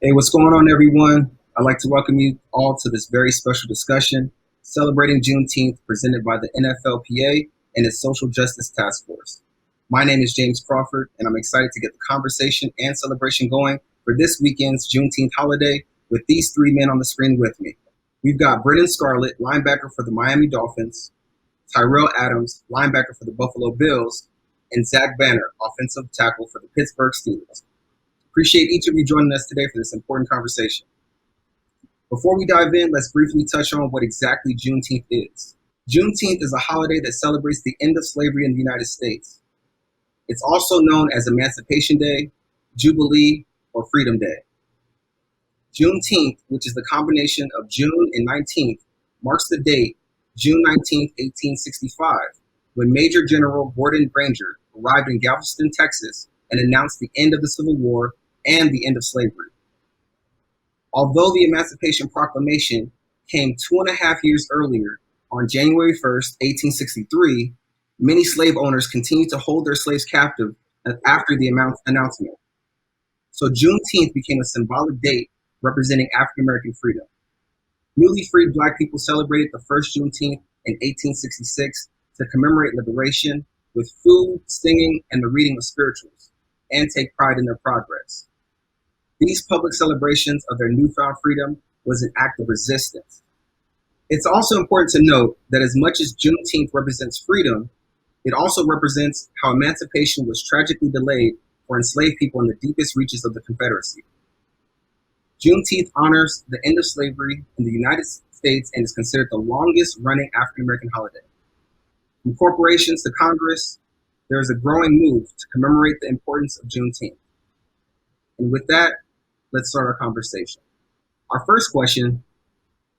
Hey, what's going on, everyone? I'd like to welcome you all to this very special discussion celebrating Juneteenth presented by the NFLPA and its Social Justice Task Force. My name is James Crawford, and I'm excited to get the conversation and celebration going for this weekend's Juneteenth holiday with these three men on the screen with me. We've got Brennan Scarlett, linebacker for the Miami Dolphins, Tyrell Adams, linebacker for the Buffalo Bills, and Zach Banner, offensive tackle for the Pittsburgh Steelers. Appreciate each of you joining us today for this important conversation. Before we dive in, let's briefly touch on what exactly Juneteenth is. Juneteenth is a holiday that celebrates the end of slavery in the United States. It's also known as Emancipation Day, Jubilee, or Freedom Day. Juneteenth, which is the combination of June and 19th, marks the date, June 19th, 1865, when Major General Gordon Granger arrived in Galveston, Texas, and announced the end of the Civil War and the end of slavery. Although the Emancipation Proclamation came 2.5 years earlier, on January 1st, 1863, many slave owners continued to hold their slaves captive after the announcement. So Juneteenth became a symbolic date representing African American freedom. Newly freed Black people celebrated the first Juneteenth in 1866 to commemorate liberation with food, singing, and the reading of spirituals, and take pride in their progress. These public celebrations of their newfound freedom was an act of resistance. It's also important to note that as much as Juneteenth represents freedom, it also represents how emancipation was tragically delayed for enslaved people in the deepest reaches of the Confederacy. Juneteenth honors the end of slavery in the United States and is considered the longest running African American holiday. From corporations to Congress, there is a growing move to commemorate the importance of Juneteenth. And with that, let's start our conversation. Our first question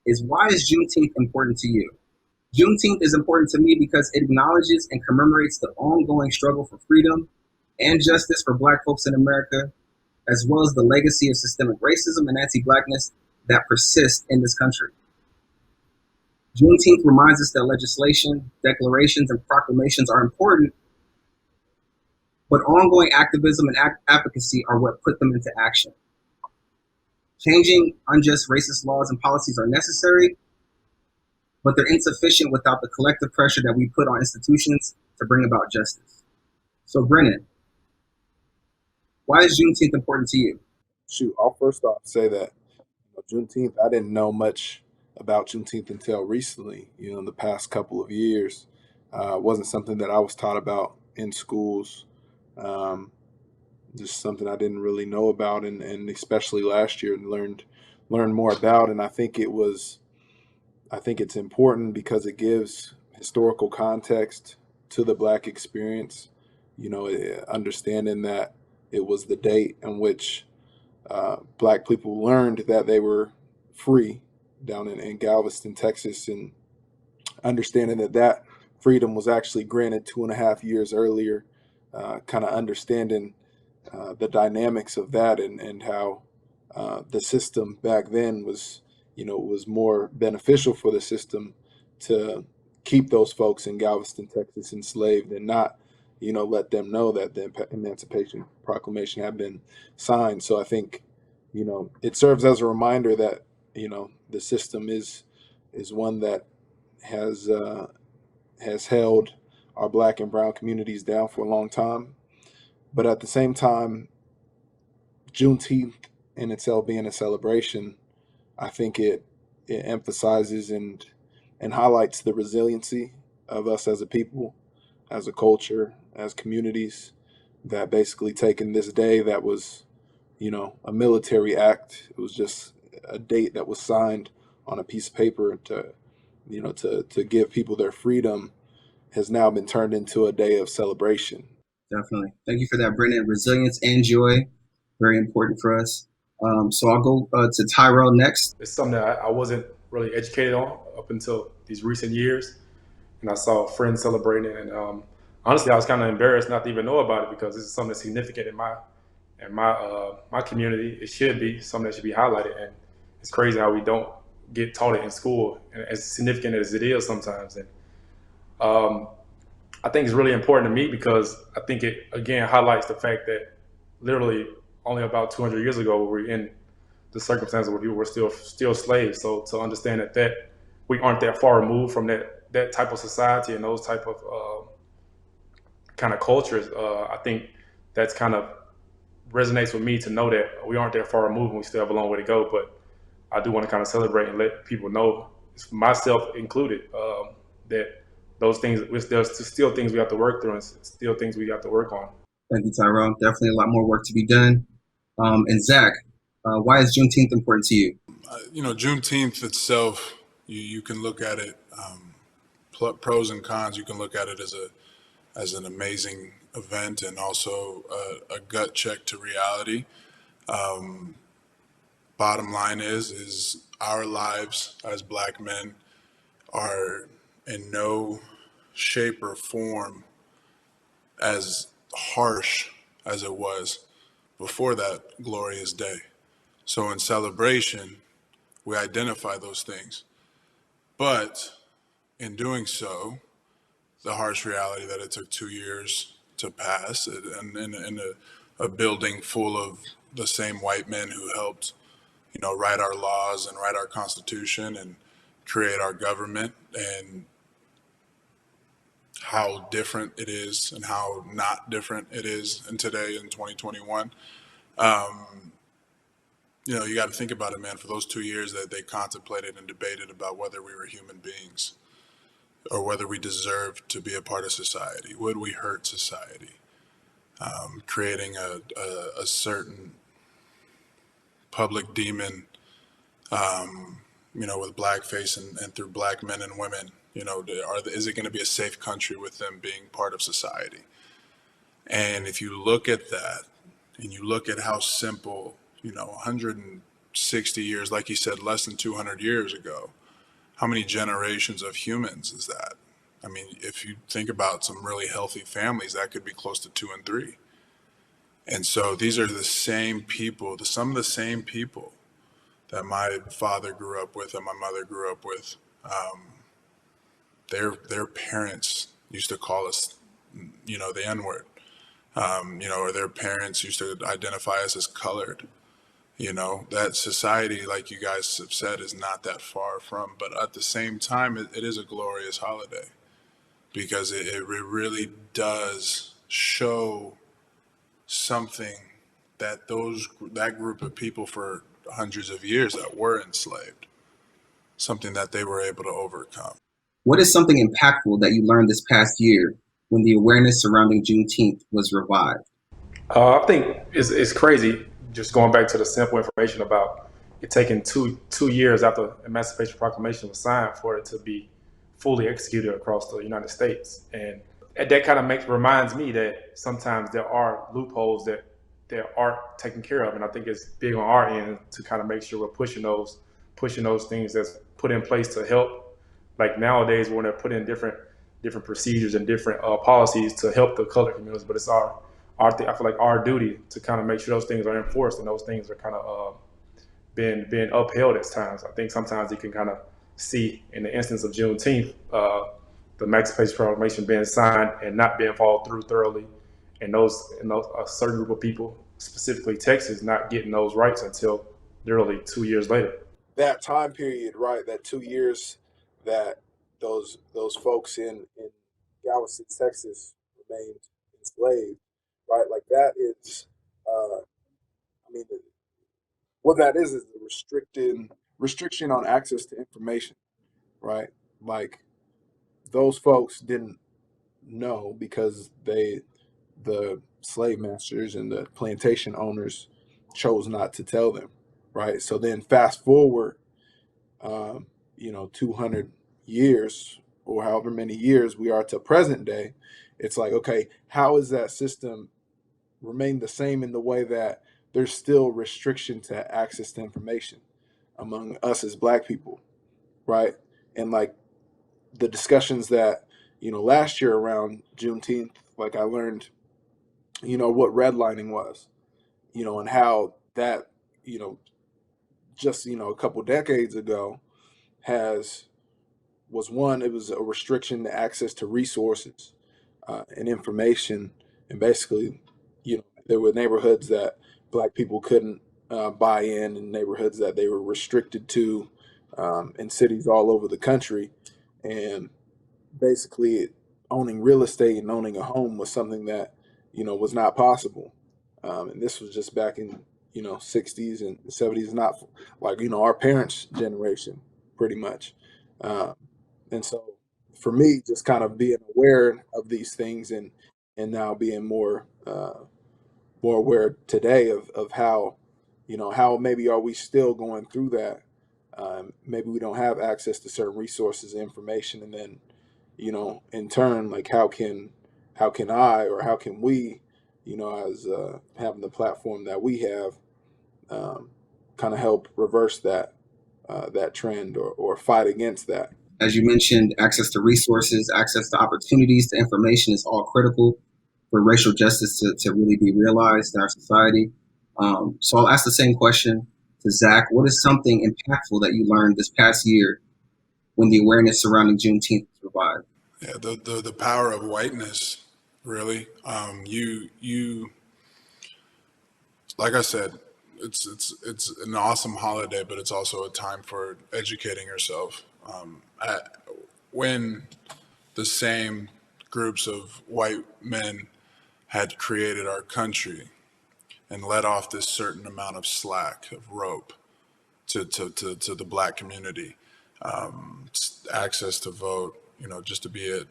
is, why is Juneteenth important to you? Juneteenth is important to me because it acknowledges and commemorates the ongoing struggle for freedom and justice for Black folks in America, as well as the legacy of systemic racism and anti-Blackness that persists in this country. Juneteenth reminds us that legislation, declarations, and proclamations are important, but ongoing activism and advocacy are what put them into action. Changing unjust racist laws and policies are necessary, but they're insufficient without the collective pressure that we put on institutions to bring about justice. So Brennan, why is Juneteenth important to you? Shoot, I'll first off say that Juneteenth, I didn't know much about Juneteenth until recently, in the past couple of years. It wasn't something that I was taught about in schools. Just something I didn't really know about, and especially last year learned more about. And I think it's important because it gives historical context to the Black experience. Understanding that it was the date in which Black people learned that they were free down in Galveston, Texas, and understanding that freedom was actually granted 2.5 years earlier, kind of understanding the dynamics of that and how the system back then was more beneficial for the system to keep those folks in Galveston, Texas enslaved and not, let them know that the Emancipation Proclamation had been signed. So I think, it serves as a reminder that, the system is one that has held our Black and brown communities down for a long time. But at the same time, Juneteenth in itself being a celebration, I think it emphasizes and highlights the resiliency of us as a people, as a culture, as communities, that basically taken this day that was, a military act. It was just a date that was signed on a piece of paper to give people their freedom, has now been turned into a day of celebration. Definitely. Thank you for that, Brennan. Resilience and joy, very important for us. So I'll go to Tyrell next. It's something that I wasn't really educated on up until these recent years. And I saw friends celebrating it. And honestly, I was kind of embarrassed not to even know about it because this is something that's significant in my community. It should be something that should be highlighted. And it's crazy how we don't get taught it in school, and as significant as it is sometimes. And I think it's really important to me because I think it, again, highlights the fact that literally only about 200 years ago we were in the circumstances where people were still slaves. So to understand that we aren't that far removed from that type of society and those type of kind of cultures, I think that's kind of resonates with me to know that we aren't that far removed and we still have a long way to go. But I do want to kind of celebrate and let people know, myself included, that those things, there's still things we have to work through and still things we have to work on. Thank you, Tyrell. Definitely a lot more work to be done. And Zach, why is Juneteenth important to you? Juneteenth itself, you can look at it, pros and cons. You can look at it as an amazing event and also a gut check to reality. Bottom line is our lives as Black men are in no shape or form as harsh as it was before that glorious day. So in celebration, we identify those things. But in doing so, the harsh reality that it took 2 years to pass and in a building full of the same white men who helped, write our laws and write our Constitution and create our government, and how different it is and how not different it is in today in 2021. You got to think about it, man. For those 2 years that they contemplated and debated about whether we were human beings or whether we deserved to be a part of society, would we hurt society? Creating a certain public demon, with blackface and through Black men and women. Is it going to be a safe country with them being part of society? And if you look at that and you look at how simple, 160 years, like you said, less than 200 years ago, how many generations of humans is that? I mean, if you think about some really healthy families, that could be close to 2 and 3. And so these are the same people, some of the same people that my father grew up with and my mother grew up with. Their parents used to call us, the N-word, or their parents used to identify us as colored. That society, like you guys have said, is not that far from, but at the same time, it is a glorious holiday because it really does show something that that group of people for hundreds of years that were enslaved, something that they were able to overcome. What is something impactful that you learned this past year when the awareness surrounding Juneteenth was revived? I think it's crazy, just going back to the simple information about it taking two years after Emancipation Proclamation was signed for it to be fully executed across the United States. And that kind of reminds me that sometimes there are loopholes that aren't taken care of. And I think it's big on our end to kind of make sure we're pushing those things that's put in place to help. Like nowadays, when they're putting in different procedures and different policies to help the colored communities, but it's I feel like our duty to kind of make sure those things are enforced and those things are kind of being upheld at times. I think sometimes you can kind of see in the instance of Juneteenth, the Emancipation Proclamation being signed and not being followed through thoroughly, and those a certain group of people, specifically Texas, not getting those rights until literally 2 years later. That time period, right? That 2 years that those folks in Galveston, Texas, remained enslaved, right? Like that is, what that is the restriction on access to information, right? Like those folks didn't know because the slave masters and the plantation owners chose not to tell them, right? So then fast forward, 200 years or however many years we are to present day, it's like, okay, how is that system remain the same in the way that there's still restriction to access to information among us as Black people, right? And like the discussions that, last year around Juneteenth, like I learned, what redlining was, and how that, just, a couple decades ago it was a restriction to access to resources and information. And basically, there were neighborhoods that Black people couldn't buy-in in neighborhoods that they were restricted to in cities all over the country. And basically owning real estate and owning a home was something that, was not possible. And this was just back in, 60s and 70s, not like, our parents' generation, pretty much. And so for me, just kind of being aware of these things and now being more aware today of how, how maybe are we still going through that. Maybe we don't have access to certain resources and information, and then, in turn, like how can I, or how can we, as having the platform that we have, kind of help reverse that trend, or fight against that. As you mentioned, access to resources, access to opportunities, to information is all critical for racial justice to really be realized in our society. So I'll ask the same question to Zach. What is something impactful that you learned this past year when the awareness surrounding Juneteenth was revived? Yeah, the power of whiteness, really. You like I said, it's an awesome holiday, but it's also a time for educating yourself. When the same groups of white men had created our country and let off this certain amount of slack, of rope, to the black community, access to vote, just to be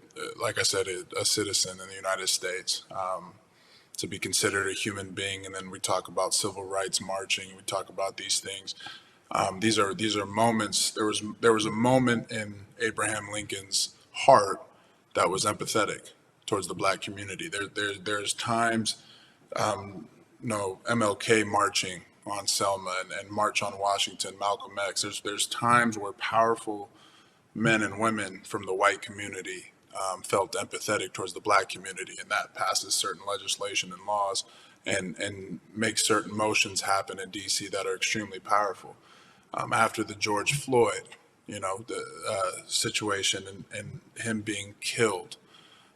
like I said, a citizen in the United States, to be considered a human being. And then we talk about civil rights marching. We talk about these things. These are moments. There was a moment in Abraham Lincoln's heart that was empathetic towards the black community. There's times, MLK marching on Selma and March on Washington, Malcolm X. There's times where powerful men and women from the white community felt empathetic towards the black community, and that passes certain legislation and laws and makes certain motions happen in DC that are extremely powerful. After the George Floyd, the situation and him being killed,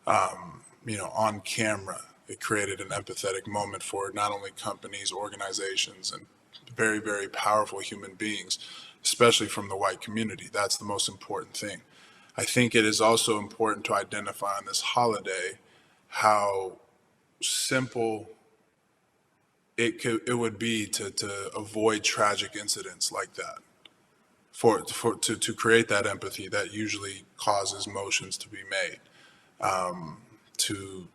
on camera, it created an empathetic moment for not only companies, organizations, and very, very powerful human beings, especially from the white community. That's the most important thing. I think it is also important to identify on this holiday how simple it would be to avoid tragic incidents like that, to create that empathy that usually causes motions to be made, to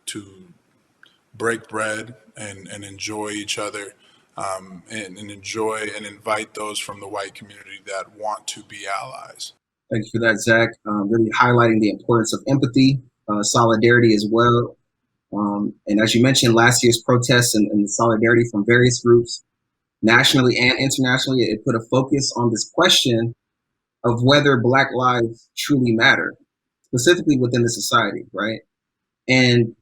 break bread and enjoy each other, and enjoy and invite those from the white community that want to be allies. Thank you for that, Zach. Really highlighting the importance of empathy, solidarity as well. And as you mentioned, last year's protests and the solidarity from various groups, nationally and internationally, it put a focus on this question of whether Black lives truly matter, specifically within the society, right? And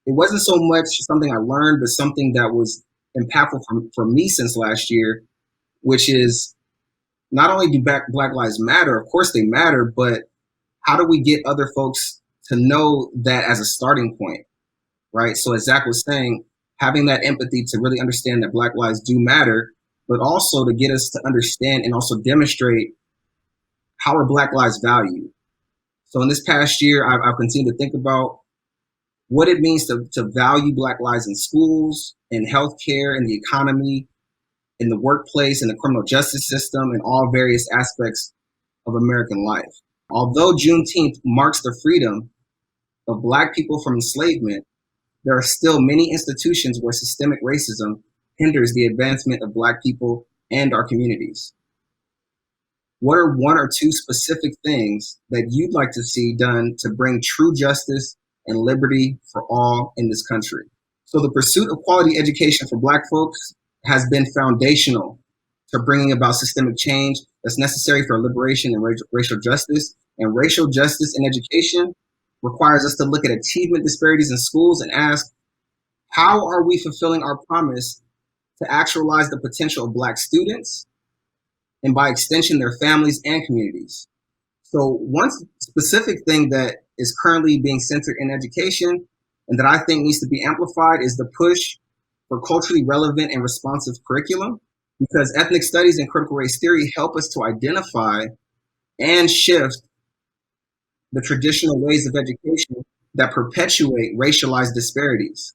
it wasn't so much something I learned, but something that was impactful for me since last year, which is not only do Black lives matter, of course they matter, but how do we get other folks to know that as a starting point, right? So as Zach was saying, having that empathy to really understand that Black lives do matter, but also to get us to understand and also demonstrate how are Black lives valued. So in this past year, I've continued to think about what it means to value Black lives in schools, in healthcare, in the economy, in the workplace, in the criminal justice system, in all various aspects of American life. Although Juneteenth marks the freedom of Black people from enslavement, there are still many institutions where systemic racism hinders the advancement of Black people and our communities. What are one or two specific things that you'd like to see done to bring true justice and liberty for all in this country? So the pursuit of quality education for Black folks has been foundational to bringing about systemic change that's necessary for liberation and racial justice. And racial justice in education requires us to look at achievement disparities in schools and ask, how are we fulfilling our promise to actualize the potential of Black students and by extension, their families and communities? So one specific thing that is currently being centered in education and that I think needs to be amplified is the push for culturally relevant and responsive curriculum. because ethnic studies and critical race theory help us to identify and shift the traditional ways of education that perpetuate racialized disparities.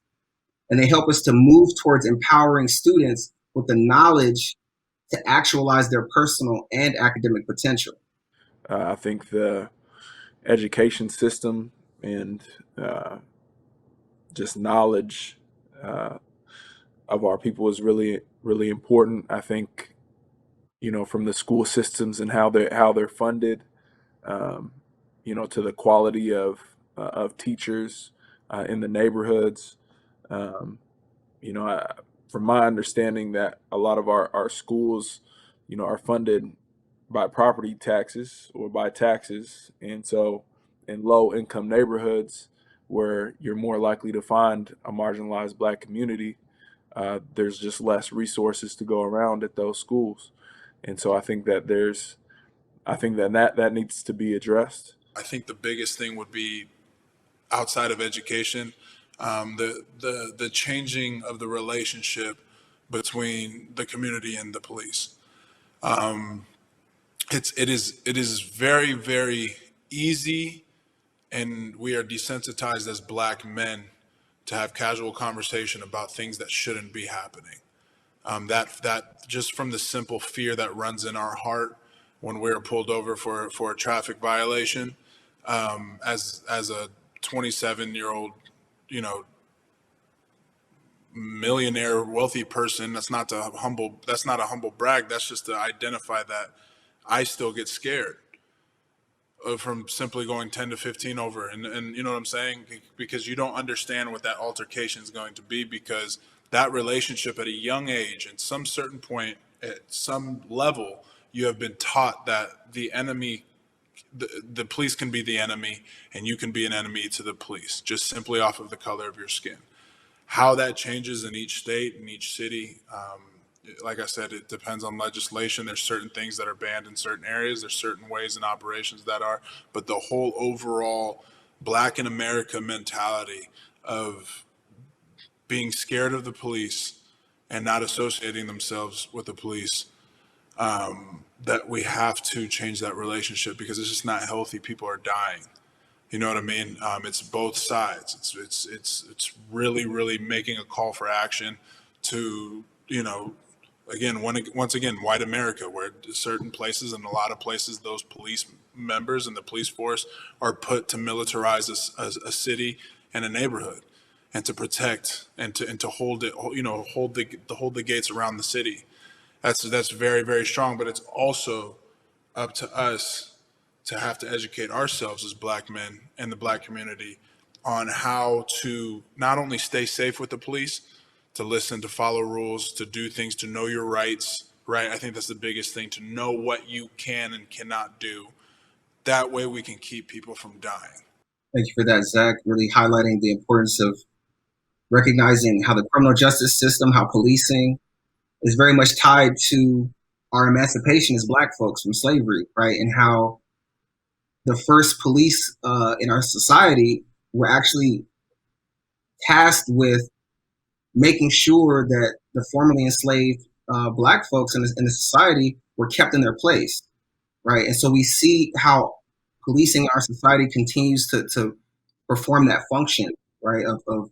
And they help us to move towards empowering students with the knowledge to actualize their personal and academic potential. I think the education system and just knowledge of our people is really, really important. I think, from the school systems and how they're funded, to the quality of teachers in the neighborhoods. From my understanding, that a lot of our schools, are funded by property taxes or by taxes, and so in low income neighborhoods where you're more likely to find a marginalized Black community, there's just less resources to go around at those schools, and so I think that that needs to be addressed. I think the biggest thing would be, outside of education, the changing of the relationship between the community and the police. It is very, very easy, and we are desensitized as Black men to have casual conversation about things that shouldn't be happening. That just from the simple fear that runs in our heart when we're pulled over for a traffic violation, as a 27-year-old, millionaire, wealthy person. That's not a humble brag. That's just to identify that I still get scared from simply going 10 to 15 over. And you know what I'm saying? Because you don't understand what that altercation is going to be, because that relationship at a young age, at some certain point, at some level, you have been taught that the enemy, the police can be the enemy, and you can be an enemy to the police, just simply off of the color of your skin. How that changes in each state, in each city, like I said, it depends on legislation. There's certain things that are banned in certain areas. There's certain ways and operations that are, but the whole overall Black in America mentality of being scared of the police and not associating themselves with the police, that we have to change that relationship, because it's just not healthy. People are dying. You know what I mean? It's both sides. It's really, really making a call for action to, once again, white America, where certain places and a lot of places, those police members and the police force are put to militarize a city and a neighborhood, and to protect and to hold it, hold the gates around the city. That's very, very strong, but it's also up to us to have to educate ourselves as Black men and the Black community on how to not only stay safe with the police, to listen, to follow rules, to do things, to know your rights, right? I think that's the biggest thing, to know what you can and cannot do. That way we can keep people from dying. Thank you for that, Zach. Really highlighting the importance of recognizing how the criminal justice system, how policing is very much tied to our emancipation as Black folks from slavery, right? And how the first police in our society were actually tasked with making sure that the formerly enslaved Black folks in the society were kept in their place, right? And so we see how policing our society continues to perform that function, right, of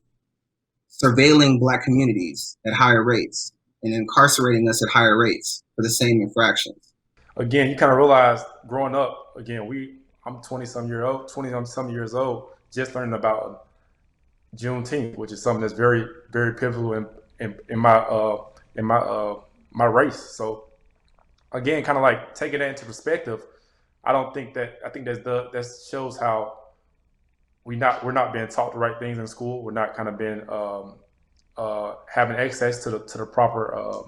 surveilling Black communities at higher rates and incarcerating us at higher rates for the same infractions. Again, you kind of realize growing up, I'm 20-some years old, just learning about Juneteenth, which is something that's very, very pivotal in my race. So again, kind of like taking that into perspective, I think that shows how we're not being taught the right things in school. We're not kind of being having access to the proper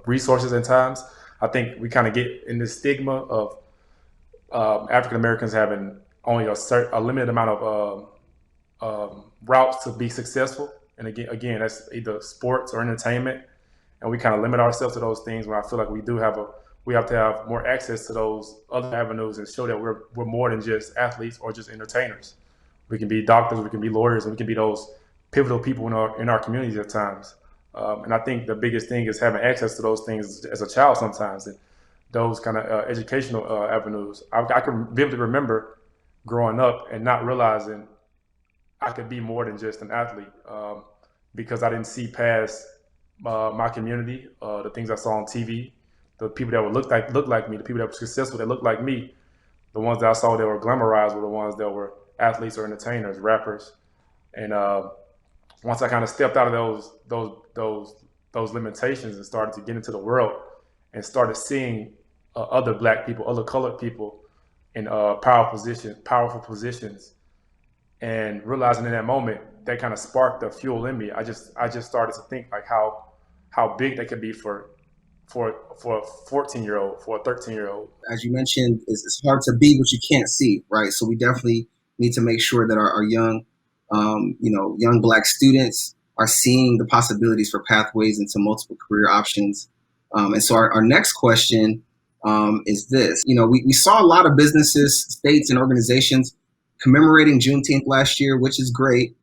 resources at times. I think we kind of get in this stigma of African Americans having only a limited amount of routes to be successful, and again, that's either sports or entertainment, and we kind of limit ourselves to those things. When I feel like we have to have more access to those other avenues and show that we're more than just athletes or just entertainers. We can be doctors, we can be lawyers, and we can be those pivotal people in our communities at times. And I think the biggest thing is having access to those things as a child sometimes, and those kind of educational avenues. I can vividly remember growing up and not realizing I could be more than just an athlete, because I didn't see past my community, the things I saw on TV, the people that would look like me, the people that were successful that looked like me. The ones that I saw that were glamorized were the ones that were athletes or entertainers, rappers. And once I kind of stepped out of those limitations and started to get into the world and started seeing other black people, other colored people in powerful positions, and realizing in that moment that kind of sparked the fuel in me. I just started to think like how big that could be for a 14-year-old, for a 13-year-old. As you mentioned, it's hard to be what you can't see, right? So we definitely need to make sure that our young, young Black students are seeing the possibilities for pathways into multiple career options. And so our next question is this. We saw a lot of businesses, states, and organizations commemorating Juneteenth last year, which is great.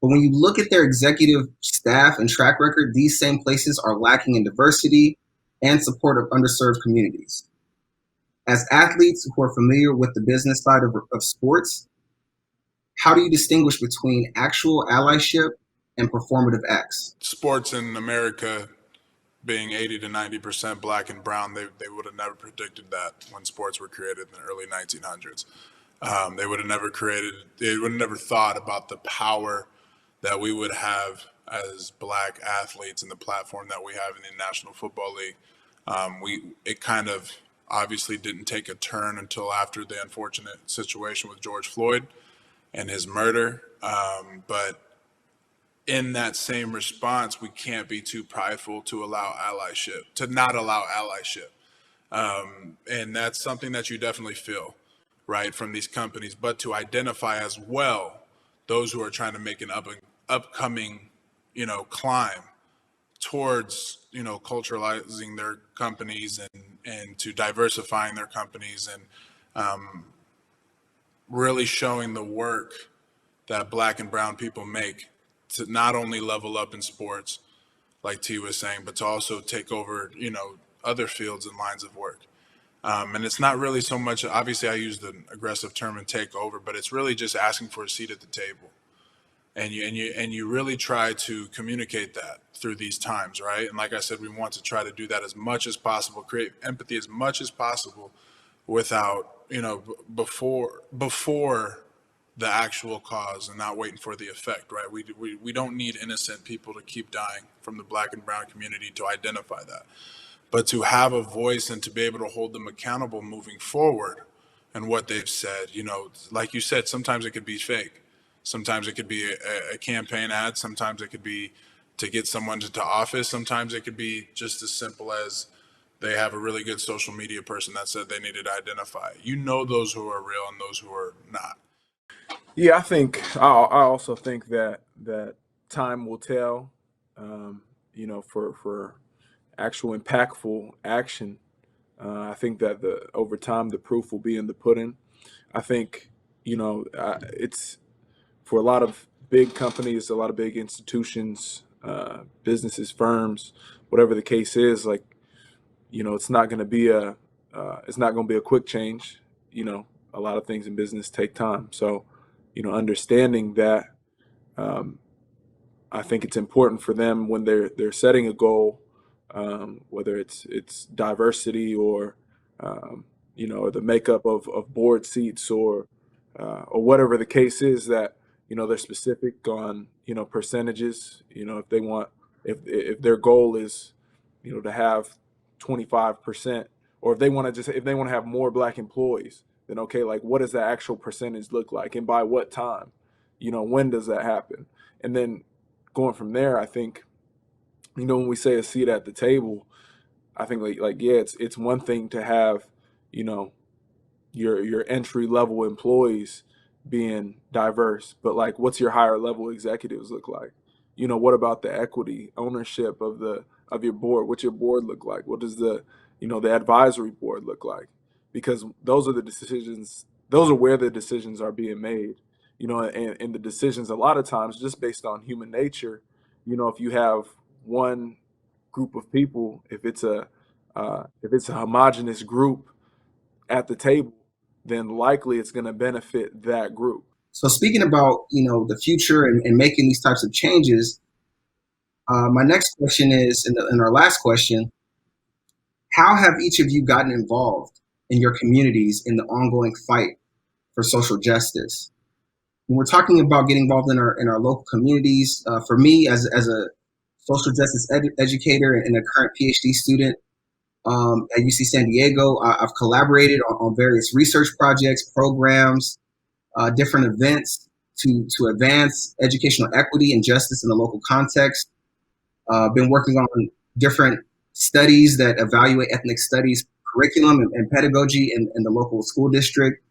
But when you look at their executive staff and track record, these same places are lacking in diversity and support of underserved communities. As athletes who are familiar with the business side of sports, how do you distinguish between actual allyship and performative acts? Sports in America being 80 to 90% Black and brown, they would have never predicted that when sports were created in the early 1900s. They would have never thought about the power that we would have as Black athletes and the platform that we have in the National Football League. It kind of obviously didn't take a turn until after the unfortunate situation with George Floyd and his murder. But in that same response, we can't be too prideful to not allow allyship. And that's something that you definitely feel, right, from these companies, but to identify as well those who are trying to make an upcoming, climb towards, culturalizing their companies and to diversifying their companies and really showing the work that Black and brown people make to not only level up in sports, like T was saying, but to also take over, other fields and lines of work. And it's not really so much, obviously I use the aggressive term and take over, but it's really just asking for a seat at the table. And you really try to communicate that through these times, right? And like I said, we want to try to do that as much as possible, create empathy as much as possible without, before the actual cause and not waiting for the effect, right? We don't need innocent people to keep dying from the Black and brown community to identify that. But to have a voice and to be able to hold them accountable moving forward and what they've said, like you said, sometimes it could be fake. Sometimes it could be a campaign ad. Sometimes it could be to get someone to office. Sometimes it could be just as simple as they have a really good social media person that said they needed to identify. Those who are real and those who are not. Yeah, I also think that time will tell, for actual impactful action. I think that over time, the proof will be in the pudding. I think, it's for a lot of big companies, a lot of big institutions, businesses, firms, whatever the case is, like, it's not going to be a quick change. A lot of things in business take time. So, understanding that, I think it's important for them when they're setting a goal, whether it's diversity or the makeup of board seats or whatever the case is, that they're specific on percentages. If their goal is to have 25%, or if they want to have more Black employees, then okay, like what does that actual percentage look like, and by what time? When does that happen? And then going from there, I think when we say a seat at the table, I think it's one thing to have your entry level employees being diverse, but like what's your higher level executives look like? What about the equity ownership of your board? What's your board look like? What does the advisory board look like? Because those are where the decisions are being made, and the decisions a lot of times just based on human nature. If you have one group of people, if it's a homogenous group at the table, then likely it's going to benefit that group. So speaking about, the future and making these types of changes, my next question is, in our last question, how have each of you gotten involved in your communities in the ongoing fight for social justice? When we're talking about getting involved in our local communities, for me as a social justice educator and a current PhD student at UC San Diego, I've collaborated on various research projects, programs, different events to advance educational equity and justice in the local context. Been working on different studies that evaluate ethnic studies curriculum and pedagogy in the local school district.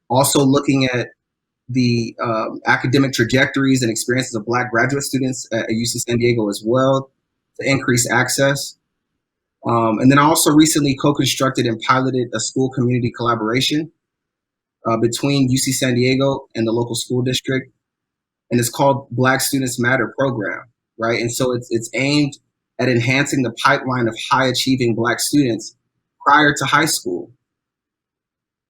Also looking at the academic trajectories and experiences of Black graduate students at UC San Diego as well to increase access. And then I also recently co-constructed and piloted a school community collaboration between UC San Diego and the local school district. And it's called Black Students Matter program, right? And so it's aimed at enhancing the pipeline of high achieving Black students prior to high school.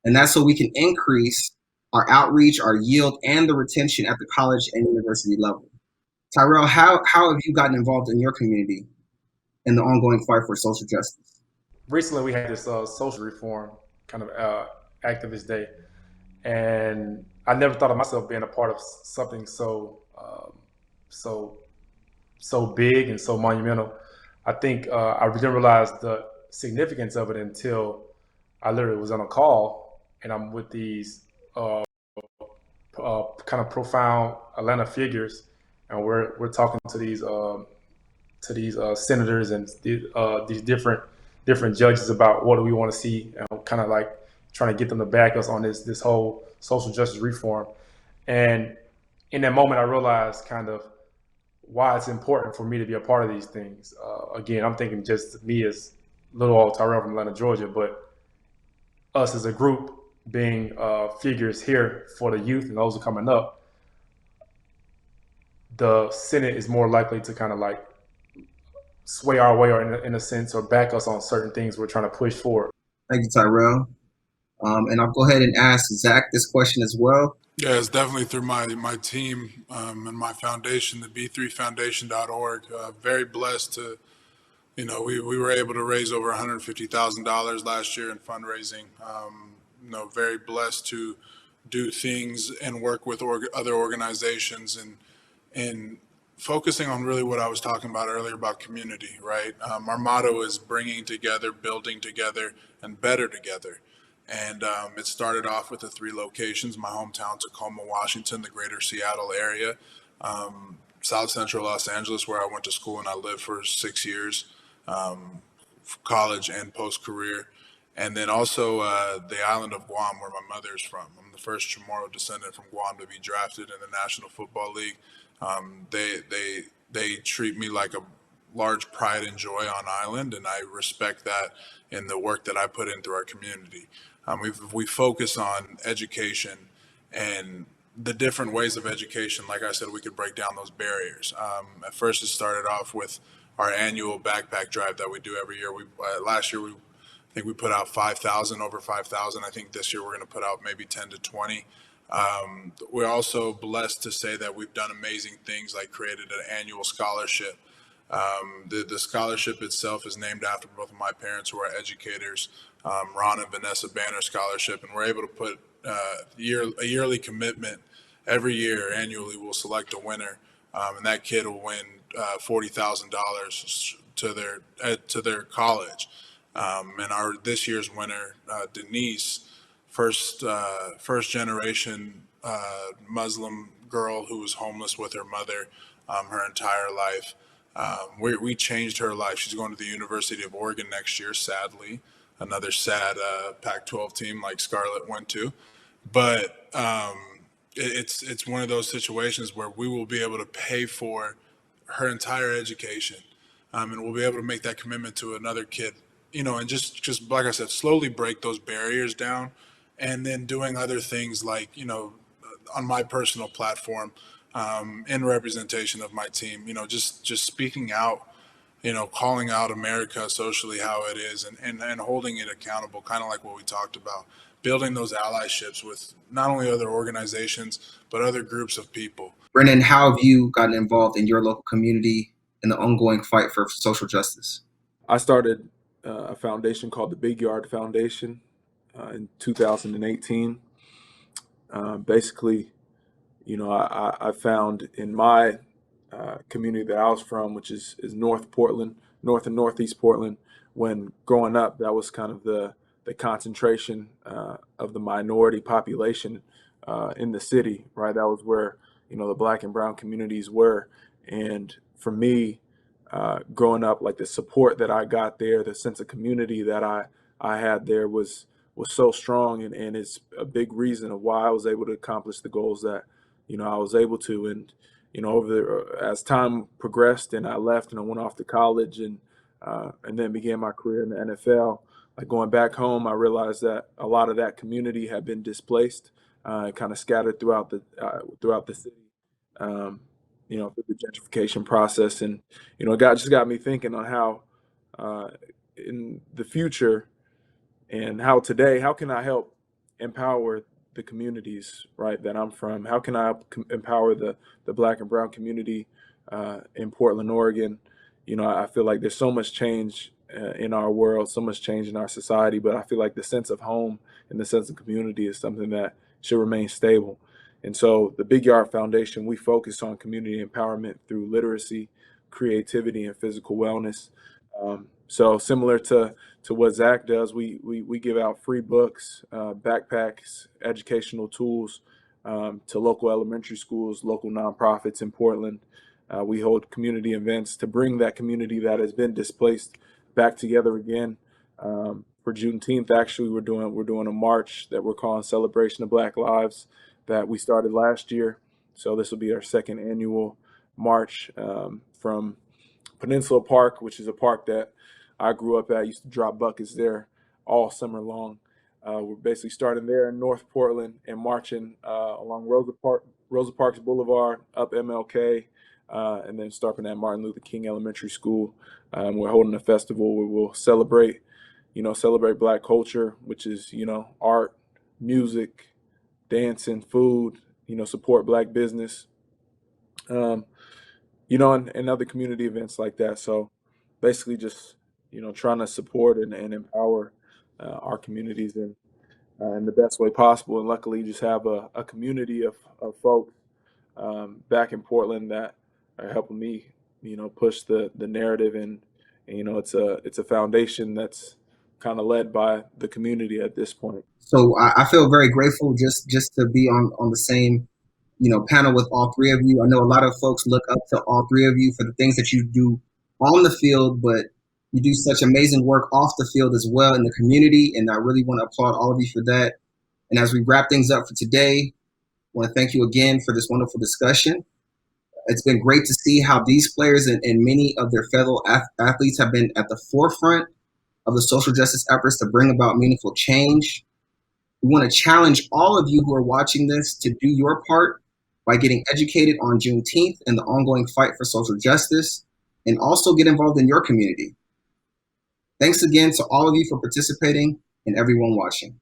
And that's so we can increase our outreach, our yield, and the retention at the college and university level. Tyrell, how have you gotten involved in your community in the ongoing fight for social justice? Recently, we had this social reform kind of activist day, and I never thought of myself being a part of something so big and so monumental. I think I didn't realize the significance of it until I literally was on a call, and I'm with these kind of profound Atlanta figures, and we're talking to these senators and these different judges about what do we want to see, and kind of like trying to get them to back us on this whole social justice reform. And in that moment, I realized kind of why it's important for me to be a part of these things. Again, I'm thinking just me as little old Tyrell from Atlanta, Georgia, but us as a group being figures here for the youth and those who are coming up. The Senate is more likely to kind of like sway our way, or in a sense, or back us on certain things we're trying to push forward. Thank you, Tyrell. And I'll go ahead and ask Zach this question as well. Yeah, it's definitely through my team and my foundation, the b3foundation.org. Very blessed to, we were able to raise over $150,000 last year in fundraising. Very blessed to do things and work with other organizations and focusing on really what I was talking about earlier about community, right? Our motto is bringing together, building together, and better together. And it started off with the 3 locations: my hometown, Tacoma, Washington, the greater Seattle area, South Central Los Angeles, where I went to school and I lived for 6 years, college and post-career. And then also the island of Guam, where my mother's from. I'm the first Chamorro descendant from Guam to be drafted in the National Football League. They treat me like a large pride and joy on island, and I respect that in the work that I put in through our community. We focus on education and the different ways of education. Like I said, we could break down those barriers. At first, it started off with our annual backpack drive that we do every year. Last year, I think we put out over 5,000. I think this year we're going to put out maybe 10 to 20. We're also blessed to say that we've done amazing things, like created an annual scholarship. The scholarship itself is named after both of my parents, who are educators, Ron and Vanessa Banner Scholarship, and we're able to put a yearly commitment. Every year, annually, we'll select a winner, and that kid will win $40,000 to their college. And this year's winner, Denise, first generation Muslim girl who was homeless with her mother her entire life. We changed her life. She's going to the University of Oregon next year, sadly. Another sad Pac-12 team like Scarlett went to. But it's one of those situations where we will be able to pay for her entire education. And we'll be able to make that commitment to another kid, and just like I said, slowly break those barriers down. And then doing other things like, on my personal platform, in representation of my team. Just speaking out, calling out America socially how it is, and holding it accountable, kind of like what we talked about, building those allyships with not only other organizations, but other groups of people. Brennan, how have you gotten involved in your local community in the ongoing fight for social justice? I started a foundation called the Big Yard Foundation in 2018. Basically, I found in my community that I was from, which is North Portland, North and Northeast Portland. When growing up, that was kind of the concentration of the minority population in the city, right? That was where, the Black and brown communities were. And for me, growing up, like the support that I got there, the sense of community that I had there was so strong, and it's a big reason of why I was able to accomplish the goals that, I was able to. And, as time progressed and I left and I went off to college and then began my career in the NFL, like going back home, I realized that a lot of that community had been displaced, kind of scattered throughout the city, through the gentrification process. And, it just got me thinking on how in the future and how today, how can I help empower the communities, right, that I'm from? How can I empower the Black and brown community in Portland, Oregon? I feel like there's so much change in our world, so much change in our society, but I feel like the sense of home and the sense of community is something that should remain stable. And so the Big Yard Foundation, we focus on community empowerment through literacy, creativity, and physical wellness. So similar to what Zach does, we give out free books, backpacks, educational tools to local elementary schools, local nonprofits in Portland. We hold community events to bring that community that has been displaced back together again. For Juneteenth, actually, we're doing a march that we're calling Celebration of Black Lives that we started last year. So this will be our second annual march from Peninsula Park, which is a park that I grew up at. I used to drop buckets there all summer long. We're basically starting there in North Portland and marching along Rosa Parks Boulevard, up MLK, and then stopping at Martin Luther King Elementary School. We're holding a festival where we'll celebrate Black culture, which is, art, music, dancing, food, support Black business, and other community events like that. So basically just, trying to support and empower our communities in the best way possible. And luckily just have a community of folks back in Portland that are helping me, push the narrative. And it's a foundation that's kind of led by the community at this point. So I feel very grateful just to be on the same, panel with all three of you. I know a lot of folks look up to all three of you for the things that you do on the field, but you do such amazing work off the field as well in the community, and I really want to applaud all of you for that. And as we wrap things up for today, I want to thank you again for this wonderful discussion. It's been great to see how these players and many of their fellow athletes have been at the forefront of the social justice efforts to bring about meaningful change. We want to challenge all of you who are watching this to do your part by getting educated on Juneteenth and the ongoing fight for social justice, and also get involved in your community. Thanks again to all of you for participating and everyone watching.